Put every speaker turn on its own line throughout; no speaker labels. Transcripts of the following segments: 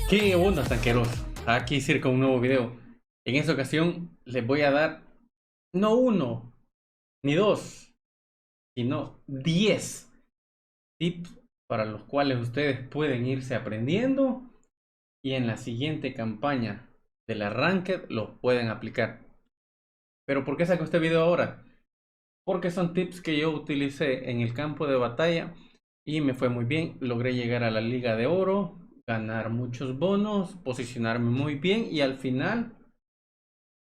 ¿Qué onda, tanqueros? Aquí Sir con un nuevo video. En esta ocasión les voy a dar no uno ni dos, sino 10 tips para los cuales ustedes pueden irse aprendiendo y en la siguiente campaña del arranque los pueden aplicar. Pero ¿por qué saco este video ahora? Porque son tips que yo utilicé en el campo de batalla y me fue muy bien. Logré llegar a la Liga de Oro, ganar muchos bonos, posicionarme muy bien y al final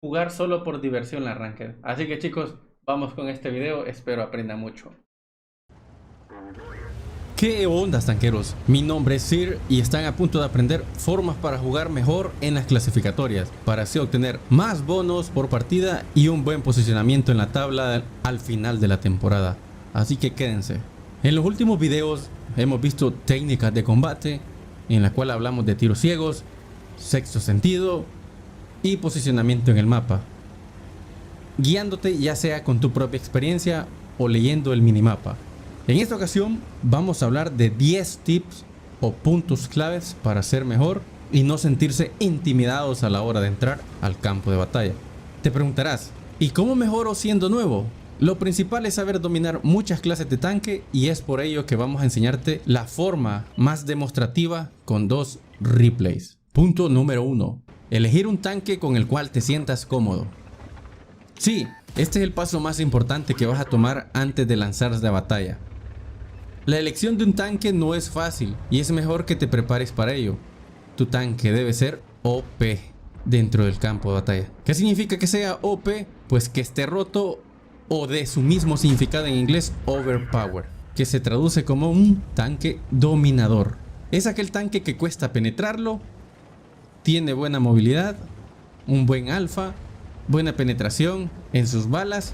jugar solo por diversión la Ranked. Así que chicos, vamos con este video, espero aprendan mucho. ¿Qué onda, tanqueros? Mi nombre es Sir y están a punto de aprender formas para jugar mejor en las clasificatorias, para así obtener más bonos por partida y un buen posicionamiento en la tabla al final de la temporada. Así que quédense. En los últimos videos hemos visto técnicas de combate, en la cual hablamos de tiros ciegos, sexto sentido y posicionamiento en el mapa, guiándote ya sea con tu propia experiencia o leyendo el minimapa. En esta ocasión vamos a hablar de 10 tips o puntos claves para ser mejor y no sentirse intimidados a la hora de entrar al campo de batalla. Te preguntarás, ¿y cómo mejoro siendo nuevo? Lo principal es saber dominar muchas clases de tanque y es por ello que vamos a enseñarte la forma más demostrativa con 2 replays. Punto número 1. Elegir un tanque con el cual te sientas cómodo. Sí, este es el paso más importante que vas a tomar antes de lanzarse a batalla. La elección de un tanque no es fácil y es mejor que te prepares para ello. Tu tanque debe ser OP dentro del campo de batalla. ¿Qué significa que sea OP? Pues que esté roto o de su mismo significado en inglés overpower, que se traduce como un tanque dominador. Es aquel tanque que cuesta penetrarlo, tiene buena movilidad, un buen alfa, buena penetración en sus balas.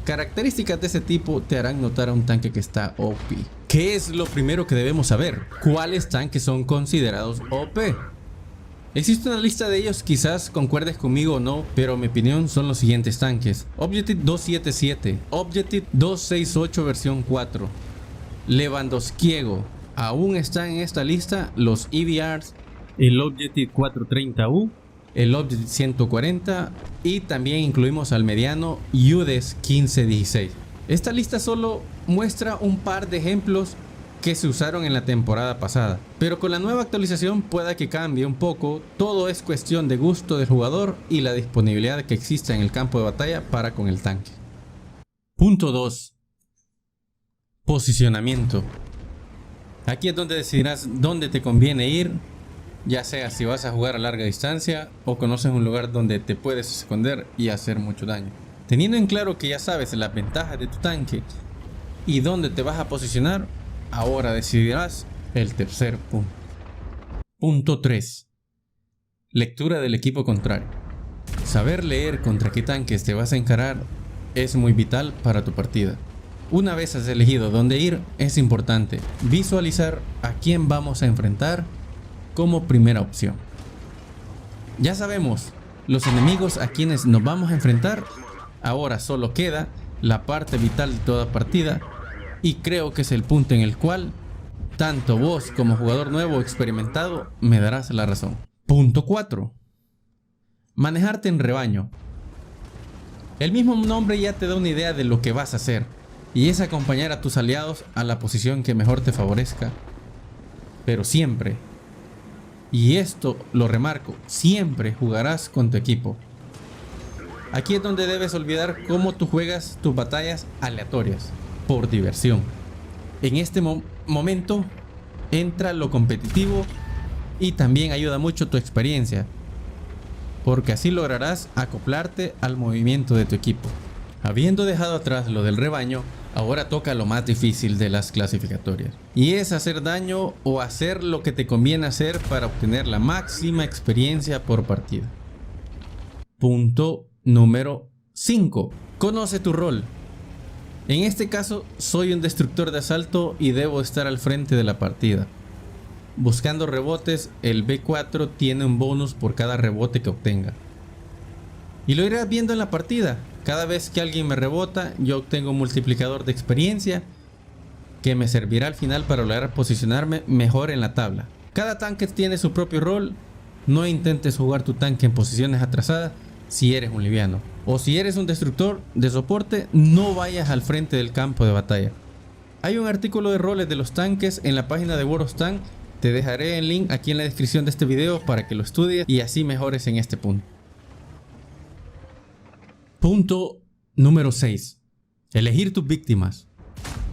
Características de ese tipo te harán notar a un tanque que está OP. ¿Qué es lo primero que debemos saber? ¿Cuáles tanques son considerados OP? Existe una lista de ellos, quizás concuerdes conmigo o no, pero mi opinión son los siguientes tanques: Objective 277, Objective 268 versión 4, Lewandowskiego. Aún están en esta lista los EBRs, el Objective 430U, el Objective 140 y también incluimos al mediano UDES 1516. Esta lista solo muestra un par de ejemplos que se usaron en la temporada pasada, pero con la nueva actualización pueda que cambie un poco. Todo es cuestión de gusto del jugador y la disponibilidad que exista en el campo de batalla para con el tanque. Punto 2. Posicionamiento. Aquí es donde decidirás dónde te conviene ir, ya sea si vas a jugar a larga distancia o conoces un lugar donde te puedes esconder y hacer mucho daño. Teniendo en claro que ya sabes las ventajas de tu tanque y dónde te vas a posicionar, ahora decidirás el tercer punto. Punto 3. Lectura del equipo contrario. Saber leer contra qué tanques te vas a encarar es muy vital para tu partida. Una vez has elegido dónde ir, es importante visualizar a quién vamos a enfrentar como primera opción. Ya sabemos los enemigos a quienes nos vamos a enfrentar. Ahora solo queda la parte vital de toda partida y creo que es el punto en el cual tanto vos como jugador nuevo o experimentado me darás la razón. Punto 4. Manejarte en rebaño. El mismo nombre ya te da una idea de lo que vas a hacer y es acompañar a tus aliados a la posición que mejor te favorezca, pero siempre, y esto lo remarco, siempre jugarás con tu equipo. Aquí es donde debes olvidar cómo tú juegas tus batallas aleatorias, por diversión. En este momento entra lo competitivo y también ayuda mucho tu experiencia, porque así lograrás acoplarte al movimiento de tu equipo. Habiendo dejado atrás lo del rebaño, ahora toca lo más difícil de las clasificatorias, y es hacer daño o hacer lo que te conviene hacer para obtener la máxima experiencia por partida. Punto número 5. Conoce tu rol. En este caso soy un destructor de asalto y debo estar al frente de la partida. Buscando rebotes, el B4 tiene un bonus por cada rebote que obtenga. Y lo irás viendo en la partida. Cada vez que alguien me rebota, yo obtengo un multiplicador de experiencia que me servirá al final para lograr posicionarme mejor en la tabla. Cada tanque tiene su propio rol. No intentes jugar tu tanque en posiciones atrasadas si eres un liviano. O si eres un destructor de soporte, no vayas al frente del campo de batalla. Hay un artículo de roles de los tanques en la página de World of Tanks. Te dejaré el link aquí en la descripción de este video para que lo estudies y así mejores en este punto. Punto número 6. Elegir tus víctimas.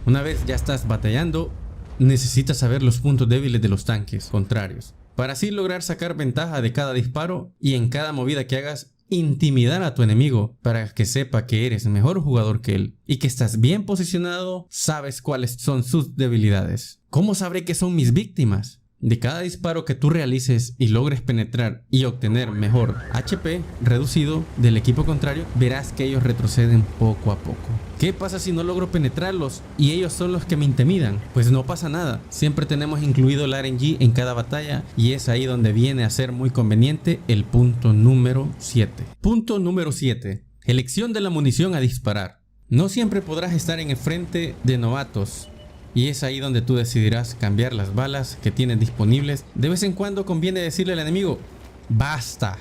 Una vez ya estás batallando, necesitas saber los puntos débiles de los tanques contrarios, para así lograr sacar ventaja de cada disparo y en cada movida que hagas intimidar a tu enemigo para que sepa que eres mejor jugador que él y que estás bien posicionado, sabes cuáles son sus debilidades. ¿Cómo sabré que son mis víctimas? De cada disparo que tú realices y logres penetrar y obtener mejor HP reducido del equipo contrario, verás que ellos retroceden poco a poco. ¿Qué pasa si no logro penetrarlos y ellos son los que me intimidan? Pues no pasa nada, siempre tenemos incluido el RNG en cada batalla y es ahí donde viene a ser muy conveniente el punto número 7. Punto número 7. Elección de la munición a disparar. No siempre podrás estar en el frente de novatos. Y es ahí donde tú decidirás cambiar las balas que tienes disponibles. De vez en cuando conviene decirle al enemigo, ¡basta!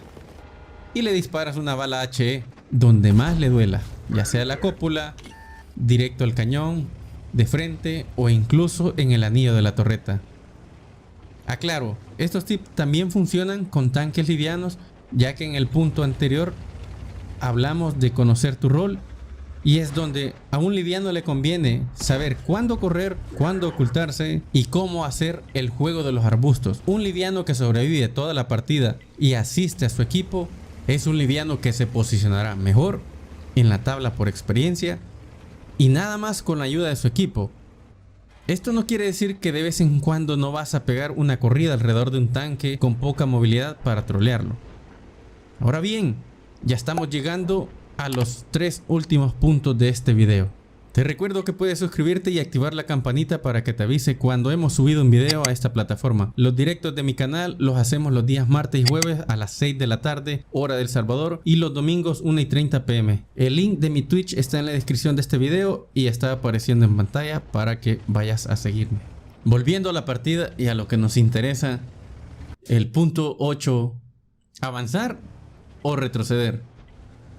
Y le disparas una bala HE donde más le duela, ya sea la cópula, directo al cañón, de frente o incluso en el anillo de la torreta. Aclaro, estos tips también funcionan con tanques livianos, ya que en el punto anterior hablamos de conocer tu rol. Y es donde a un liviano le conviene saber cuándo correr, cuándo ocultarse y cómo hacer el juego de los arbustos. Un liviano que sobrevive toda la partida y asiste a su equipo es un liviano que se posicionará mejor en la tabla por experiencia y nada más con la ayuda de su equipo. Esto no quiere decir que de vez en cuando no vas a pegar una corrida alrededor de un tanque con poca movilidad para trolearlo. Ahora bien, ya estamos llegando a los 3 últimos puntos de este video. Te recuerdo que puedes suscribirte y activar la campanita para que te avise cuando hemos subido un video a esta plataforma. Los directos de mi canal los hacemos los días martes y jueves a las 6 de la tarde, hora del Salvador, y los domingos 1:30 p.m. El link de mi Twitch está en la descripción de este video y está apareciendo en pantalla para que vayas a seguirme. Volviendo a la partida y a lo que nos interesa, el punto 8, avanzar o retroceder.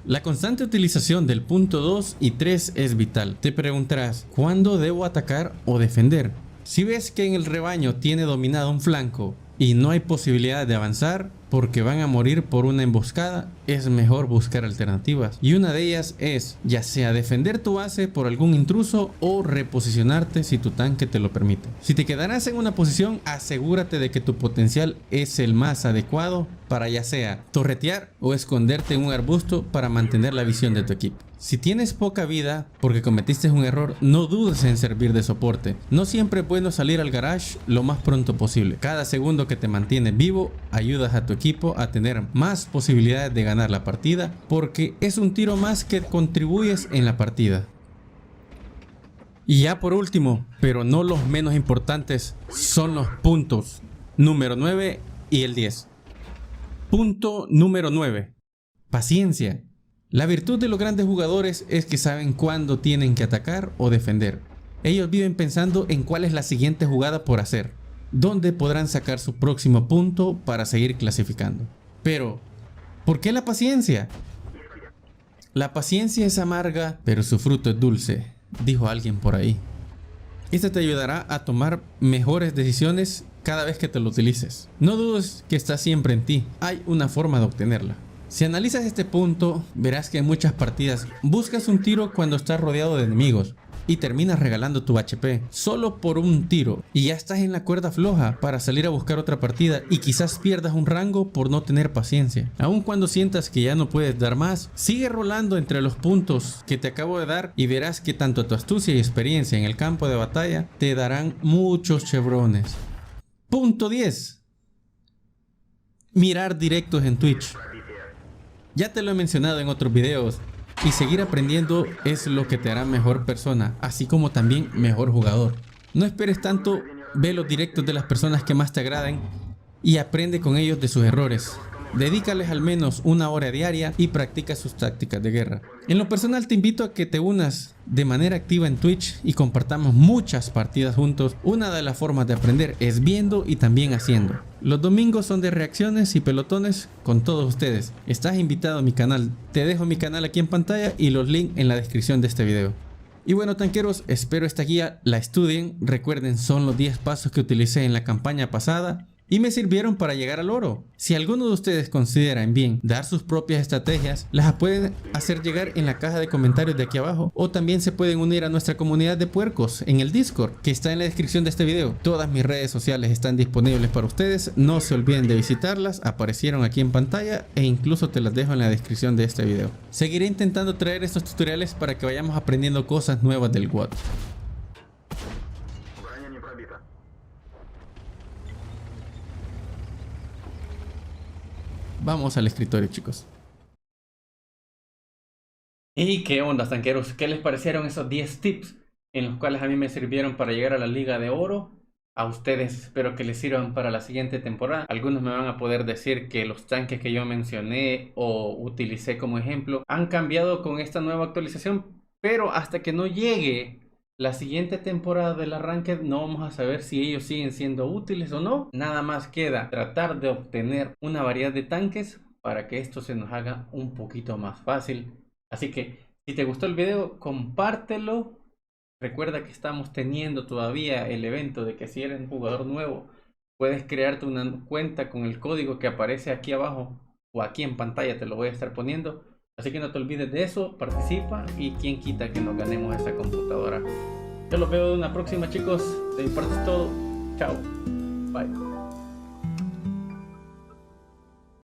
La constante utilización del punto 2 y 3 es vital. Te preguntarás, ¿cuándo debo atacar o defender? Si ves que en el rebaño tiene dominado un flanco y no hay posibilidad de avanzar porque van a morir por una emboscada, es mejor buscar alternativas. Y una de ellas es, ya sea defender tu base por algún intruso o reposicionarte si tu tanque te lo permite. Si te quedarás en una posición, asegúrate de que tu potencial es el más adecuado para ya sea torretear o esconderte en un arbusto para mantener la visión de tu equipo. Si tienes poca vida porque cometiste un error, no dudes en servir de soporte. No siempre es bueno salir al garage lo más pronto posible. Cada segundo que te mantienes vivo, ayudas a tu equipo a tener más posibilidades de ganar la partida, porque es un tiro más que contribuyes en la partida. Y ya por último, pero no los menos importantes, son los puntos número 9 y el 10. Punto número 9. Paciencia. La virtud de los grandes jugadores es que saben cuándo tienen que atacar o defender. Ellos viven pensando en cuál es la siguiente jugada por hacer, dónde podrán sacar su próximo punto para seguir clasificando. Pero, ¿por qué la paciencia? La paciencia es amarga, pero su fruto es dulce, dijo alguien por ahí. Esta te ayudará a tomar mejores decisiones cada vez que te lo utilices. No dudes que está siempre en ti, hay una forma de obtenerla. Si analizas este punto, verás que en muchas partidas buscas un tiro cuando estás rodeado de enemigos y terminas regalando tu HP solo por un tiro y ya estás en la cuerda floja para salir a buscar otra partida y quizás pierdas un rango por no tener paciencia. Aun cuando sientas que ya no puedes dar más, sigue rolando entre los puntos que te acabo de dar y verás que tanto tu astucia y experiencia en el campo de batalla te darán muchos chevrones. Punto 10. Mirar directos en Twitch. Ya te lo he mencionado en otros videos y seguir aprendiendo es lo que te hará mejor persona, así como también mejor jugador. No esperes tanto, ve los directos de las personas que más te agraden y aprende con ellos de sus errores. Dedícales al menos una hora diaria y practica sus tácticas de guerra. En lo personal te invito a que te unas de manera activa en Twitch y compartamos muchas partidas juntos. Una de las formas de aprender es viendo y también haciendo. Los domingos son de reacciones y pelotones con todos ustedes. Estás invitado a mi canal. Te dejo mi canal aquí en pantalla y los links en la descripción de este video. Y bueno, tanqueros, espero esta guía la estudien. Recuerden, son los 10 pasos que utilicé en la campaña pasada y me sirvieron para llegar al oro. Si alguno de ustedes considera en bien dar sus propias estrategias, las pueden hacer llegar en la caja de comentarios de aquí abajo, o también se pueden unir a nuestra comunidad de puercos en el Discord, que está en la descripción de este video. Todas mis redes sociales están disponibles para ustedes, no se olviden de visitarlas, aparecieron aquí en pantalla e incluso te las dejo en la descripción de este video. Seguiré intentando traer estos tutoriales para que vayamos aprendiendo cosas nuevas del WoD. Vamos al escritorio, chicos. ¿Y qué onda, tanqueros? ¿Qué les parecieron esos 10 tips en los cuales a mí me sirvieron para llegar a la Liga de Oro? A ustedes espero que les sirvan para la siguiente temporada. Algunos me van a poder decir que los tanques que yo mencioné o utilicé como ejemplo han cambiado con esta nueva actualización, pero hasta que no llegue la siguiente temporada del arranque no vamos a saber si ellos siguen siendo útiles o no. Nada más queda tratar de obtener una variedad de tanques para que esto se nos haga un poquito más fácil. Así que si te gustó el video, compártelo. Recuerda que estamos teniendo todavía el evento de que si eres un jugador nuevo, puedes crearte una cuenta con el código que aparece aquí abajo o aquí en pantalla, te lo voy a estar poniendo. Así que no te olvides de eso, participa y quien quita que nos ganemos esta computadora. Yo los veo en una próxima, chicos. De mi parte es todo. Chao. Bye.